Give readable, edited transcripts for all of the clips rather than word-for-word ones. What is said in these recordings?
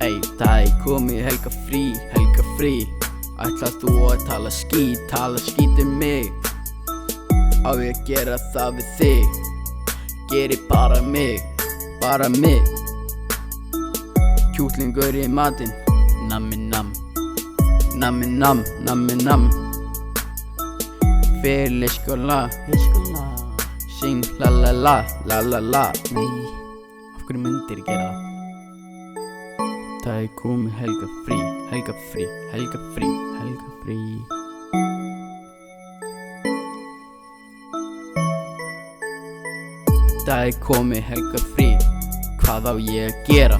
Ey, það komið helga frí. Ætlar þú að tala skít mig? Á ég að gera það við þig? Geri bara mig. Kjúklingur í matinn, nammi nam. Fyrir leikskóla, syng la. Nei, af hverju myndir gera það? Það komið helga frí. Það komið helga frí. Hvað á ég að gera?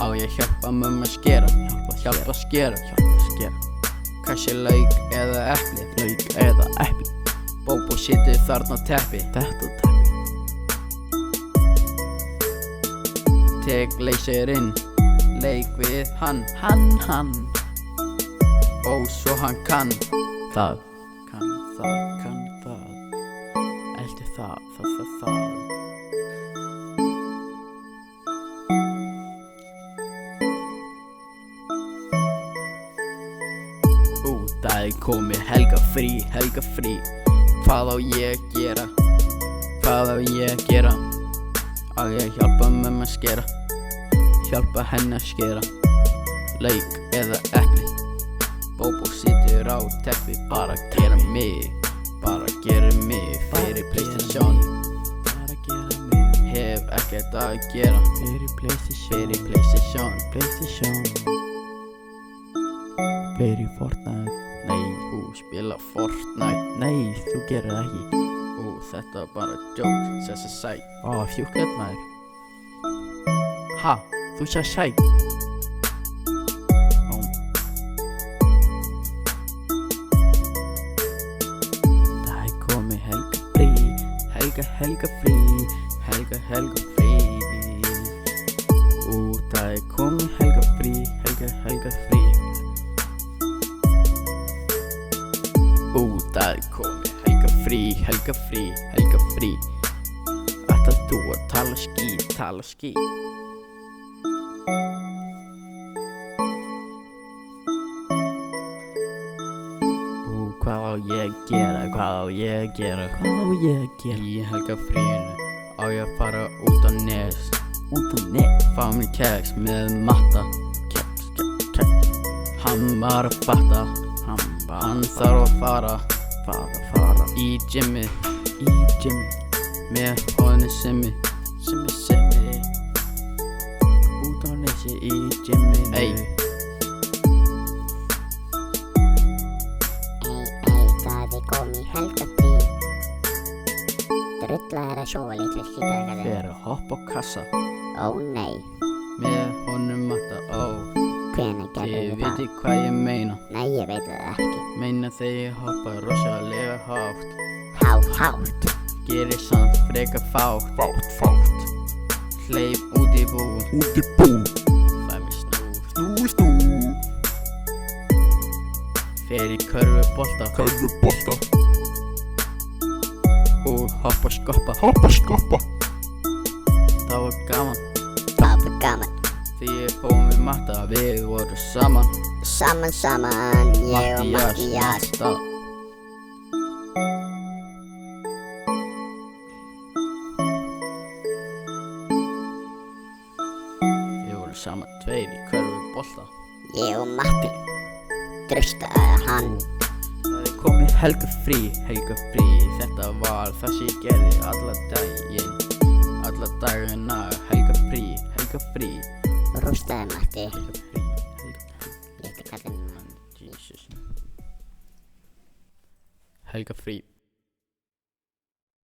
Á ég að hjálpa mömmu að skera? Hjálpa að skera. Kannski lauk eða epli. Bóbó situr þarna á teppi. Tek leysirinn, leik við hann. Og svo hann kann það. Elti það. Það komið helga frí. Hvað á ég að gera? Á ég að hjálpa mömmu að skera? Hjálpa henni að skera? Lauk eða epli? Bóbó situr á teppi. Bara gera mig fyrir PlayStation. Hef ekkert að gera fyrir PlayStation. Fyrir Fortnite. Nei, spila Fortnite. Nei, þú gerir það ekki. Þetta var bara joke, sessa sæk. Fjúklet maður. Ha, þú sagði sæk. Það komið helga frí. Það komið helga frí. Það komið helga frí. Ætlar þú að tala skít? Hvað á ég að gera? Í helga fríinu á ég að fara út á nes. Fá mér keks með matta. Hann var að fatta. Hann þarf að fara í gymmið með honum simmi út á nesi í gymminu. Ey, það komið helga frí. Drulla að sofa litlu skítagarði. Fer að hoppa á kassa. Nei. Með honum matta. Hvenær gerðu Þið það? vitið hvað ég meina. Nei, ég veit það ekki. Meina þegar ég hoppa rosalega hátt. Hátt. Gerir samt frekar fátt. Hleyp út í búð. Fæ mér snúð. Fer í körfubolta. Og hoppa skoppa. Það var gaman. Því ég fóðum við matta, við vorum saman. Ég og Mattías. Við vorum saman tveir í körfubolta. Ég og Matti. Drustaði hann. Það komið helga frí. Þetta var það sem ég gerði alla dagina. Helga frí. Rústaði Matti. Helga frí.